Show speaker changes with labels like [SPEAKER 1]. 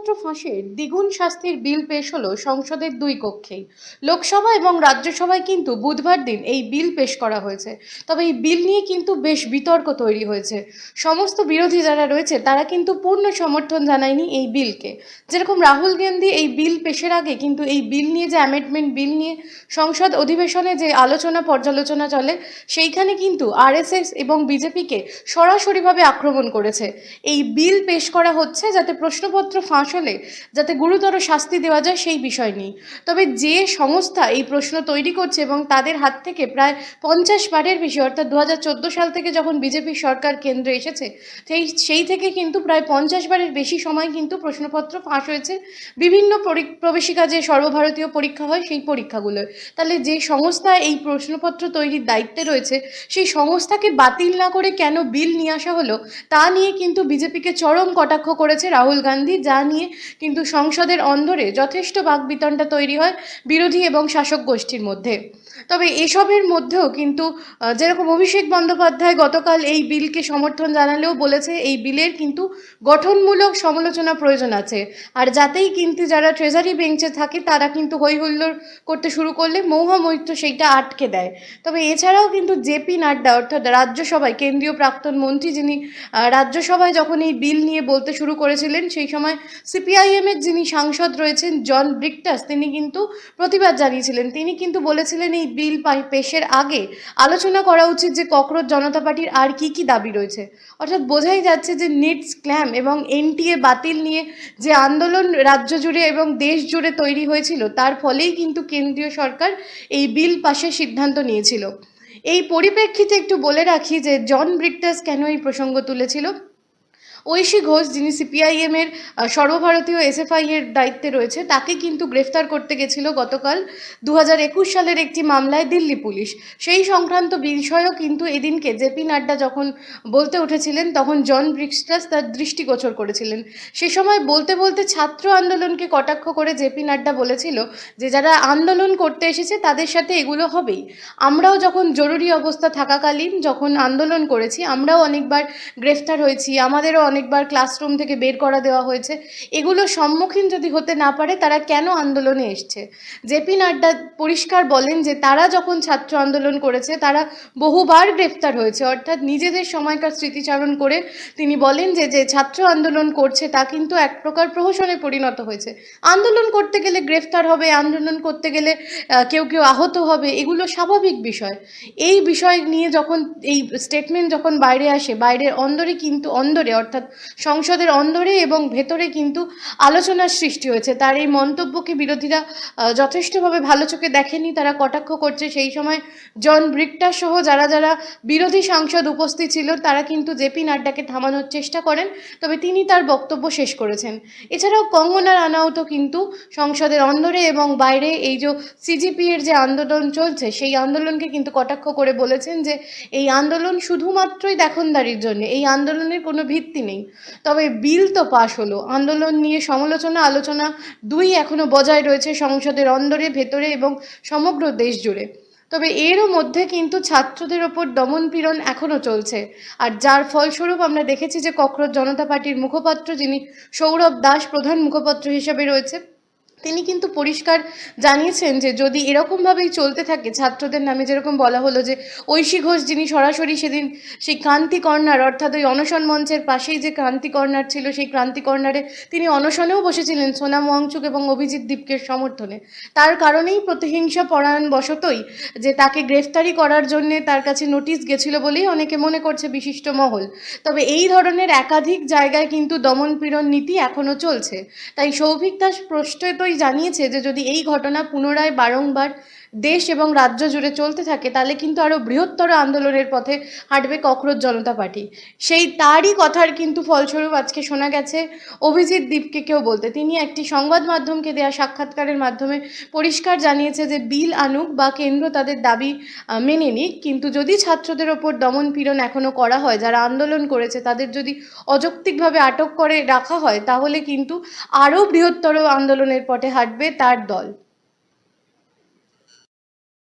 [SPEAKER 1] প্রশ্নপত্র ফাঁসের দ্বিগুণ শাস্তির বিল পেশ হলো সংসদের দুই কক্ষেই। লোকসভা এবং রাজ্যসভায় কিন্তু বুধবার দিন এই বিল পেশ করা হয়েছে। তবে এই বিল নিয়ে কিন্তু বেশ বিতর্ক তৈরি হয়েছে। সমস্ত বিরোধী যারা রয়েছে তারা কিন্তু পূর্ণ সমর্থন জানায়নি এই বিলকে। যেরকম রাহুল গান্ধী এই বিল পেশের আগে কিন্তু এই বিল নিয়ে যে অ্যামেন্ডমেন্ট বিল নিয়ে সংসদ অধিবেশনে যে আলোচনা পর্যালোচনা চলে সেইখানে কিন্তু আরএসএস এবং বিজেপিকে সরাসরিভাবে আক্রমণ করেছে। এই বিল পেশ করা হচ্ছে যাতে প্রশ্নপত্র ফাঁস হলে যাতে গুরুতর শাস্তি দেওয়া যায় সেই বিষয় নিয়ে। তবে যে সংস্থা এই প্রশ্ন তৈরি করছে এবং তাদের হাত থেকে প্রায় 50 বারের বেশি অর্থাৎ 2014 সাল থেকে যখন বিজেপি সরকার কেন্দ্রে এসেছে সেই থেকে কিন্তু প্রায় 50 বারের বেশি সময় কিন্তু প্রশ্নপত্র ফাঁস হয়েছে বিভিন্ন প্রবেশিকা যে সর্বভারতীয় পরীক্ষা হয় সেই পরীক্ষাগুলোয়। তাহলে যে সংস্থা এই প্রশ্নপত্র তৈরির দায়িত্বে রয়েছে সেই সংস্থাকে বাতিল না করে কেন বিল নিয়ে আসা হলো তা নিয়ে কিন্তু বিজেপিকে চরম কটাক্ষ করেছে রাহুল গান্ধী, যা নিয়ে কিন্তু সংসদের অন্দরে যথেষ্ট বাকবিতণ্ডা তৈরি হয় বিরোধী এবং শাসক গোষ্ঠীর মধ্যে। তবে এসবের মধ্যেও কিন্তু যেরকম অভিষেক বন্দ্যোপাধ্যায় গতকাল এই বিলকে সমর্থন জানালেও বলেছে এই বিলের কিন্তু গঠনমূলক সমালোচনা প্রয়োজন আছে। আর যাতেই কিন্তু যারা ট্রেজারি বেঞ্চে থাকে তারা কিন্তু হই হুল্লোড় করতে শুরু করলে মৌহামৈত্র সেইটা আটকে দেয়। তবে এছাড়াও কিন্তু জেপি নাড্ডা অর্থাৎ রাজ্যসভায় কেন্দ্রীয় প্রাক্তন মন্ত্রী, যিনি রাজ্যসভায় যখন এই বিল নিয়ে বলতে শুরু করেছিলেন সেই সময় সিপিআইএমের যিনি সাংসদ রয়েছেন জন ব্রিকটাস, তিনি কিন্তু প্রতিবাদ জানিয়েছিলেন। তিনি কিন্তু বলেছিলেন এই বিল পেশের আগে আলোচনা করা উচিত যে ককরোচ জনতা পার্টির আর কি কি দাবি রয়েছে। অর্থাৎ বোঝাই যাচ্ছে যে নিট স্ক্যাম এবং এনটিএ বাতিল নিয়ে যে আন্দোলন রাজ্য জুড়ে এবং দেশ জুড়ে তৈরি হয়েছিল তার ফলেই কিন্তু কেন্দ্রীয় সরকার এই বিল পাশের সিদ্ধান্ত নিয়েছিল। এই পরিপ্রেক্ষিতে একটু বলে রাখি যে জন ব্রিকটাস কেন এই প্রসঙ্গ তুলেছিল। ঐশী ঘোষ, যিনি সিপিআইএমের সর্বভারতীয় এসএফআই এর দায়িত্বে রয়েছে, তাকে কিন্তু গ্রেফতার করতে গেছিল গতকাল 2021 সালের একটি মামলায় দিল্লি পুলিশ। সেই সংক্রান্ত বিষয়ও কিন্তু এদিনকে জেপি নাড্ডা যখন বলতে উঠেছিলেন তখন জন ব্রিকটাস তার দৃষ্টিগোচর করেছিলেন। সে সময় বলতে বলতে ছাত্র আন্দোলনকে কটাক্ষ করে জেপি নাড্ডা বলেছিল যে যারা আন্দোলন করতে এসেছে তাদের সাথে এগুলো হবেই। আমরাও যখন জরুরি অবস্থা থাকাকালীন যখন আন্দোলন করেছি আমরাও অনেকবার গ্রেফতার হয়েছি, আমাদেরও অনেকবার ক্লাসরুম থেকে বের করা দেওয়া হয়েছে। এগুলো সম্মুখীন যদি হতে না পারে তারা কেন আন্দোলনে এসছে। জেপি নাড্ডা পরিষ্কার বলেন যে তারা যখন ছাত্র আন্দোলন করেছে তারা বহুবার গ্রেফতার হয়েছে। অর্থাৎ নিজেদের সময়কার স্মৃতিচারণ করে তিনি বলেন যে যে ছাত্র আন্দোলন করছে তা কিন্তু এক প্রকার প্রহসনে পরিণত হয়েছে। আন্দোলন করতে গেলে গ্রেফতার হবে, আন্দোলন করতে গেলে কেউ কেউ আহত হবে, এগুলো স্বাভাবিক বিষয়। এই বিষয় নিয়ে যখন এই স্টেটমেন্ট যখন বাইরে আসে, বাইরের অন্দরে কিন্তু অন্দরে অর্থাৎ সংসদের অন্দরে এবং ভেতরে কিন্তু আলোচনার সৃষ্টি হয়েছে। তার এই মন্তব্যকে বিরোধীরা যথেষ্টভাবে ভালো চোখে দেখেনি, তারা কটাক্ষ করছে। সেই সময় জন ব্রিকটাস সহ যারা যারা বিরোধী সাংসদ উপস্থিত ছিল তারা কিন্তু জেপি নাড্ডাকে থামানোর চেষ্টা করেন, তবে তিনি তার বক্তব্য শেষ করেছেন। এছাড়াও কঙ্গনা রানাউতও কিন্তু সংসদের অন্দরে এবং বাইরে এই যে সিজিপি এর যে আন্দোলন চলছে সেই আন্দোলনকে কিন্তু কটাক্ষ করে বলেছেন যে এই আন্দোলন শুধুমাত্রই দেখনদারির জন্য, এই আন্দোলনের কোনো ভিত্তি নেই। তবে বিল তো পাশ হলো, আন্দোলন নিয়ে সমালোচনা আলোচনা দুই এখনো বজায় রয়েছে সংসদের অন্দরে, ভেতরে এবং সমগ্র দেশ জুড়ে। তবে এরও মধ্যে কিন্তু ছাত্রদের ওপর দমনপীড়ন এখনও চলছে, আর যার ফলস্বরূপ আমরা দেখেছি যে ককরোচ জনতা পার্টির মুখপাত্র, যিনি সৌরভ দাস প্রধান মুখপাত্র হিসেবে রয়েছে, তিনি কিন্তু পরিষ্কার জানিয়েছেন যে যদি এরকমভাবেই চলতে থাকে ছাত্রদের নামে, যেরকম বলা হলো যে ঐশী ঘোষ যিনি সরাসরি সেদিন সেই ক্রান্তি কর্নার অর্থাৎ ওই অনশন মঞ্চের পাশেই যে ক্রান্তি কর্নার ছিল সেই ক্রান্তি কর্নারে তিনি অনশনেও বসেছিলেন সোনাম ওয়াংচুক এবং অভিজিৎ দীপকের সমর্থনে। তার কারণেই প্রতিহিংসা পরায়ণ বশতই যে তাকে গ্রেফতারি করার জন্যে তার কাছে নোটিশ গেছিল বলেই অনেকে মনে করছে বিশিষ্ট মহল। তবে এই ধরনের একাধিক জায়গায় কিন্তু দমনপীড়ন নীতি এখনও চলছে। তাই সৌভিক দাস প্রশ্নতই জানিয়েছে যে যদি এই ঘটনা পুনরায় বারংবার দেশ এবং রাজ্য জুড়ে চলতে থাকে তাহলে কিন্তু আরও বৃহত্তর আন্দোলনের পথে হাঁটবে ককরোচ জনতা পার্টি। সেই তারই কথার কিন্তু ফলস্বরূপ আজকে শোনা গেছে অভিজিৎ দীপকে কেউ বলতে। তিনি একটি সংবাদ মাধ্যমকে দেওয়া সাক্ষাৎকারের মাধ্যমে পরিষ্কার জানিয়েছে যে বিল আনুক বা কেন্দ্র তাদের দাবি মেনে নিক, কিন্তু যদি ছাত্রদের ওপর দমনপীড়ন এখনও করা হয়, যারা আন্দোলন করেছে তাদের যদি অযৌক্তিকভাবে আটক করে রাখা হয়, তাহলে কিন্তু আরও বৃহত্তর আন্দোলনের পথে হাঁটবে তার দল।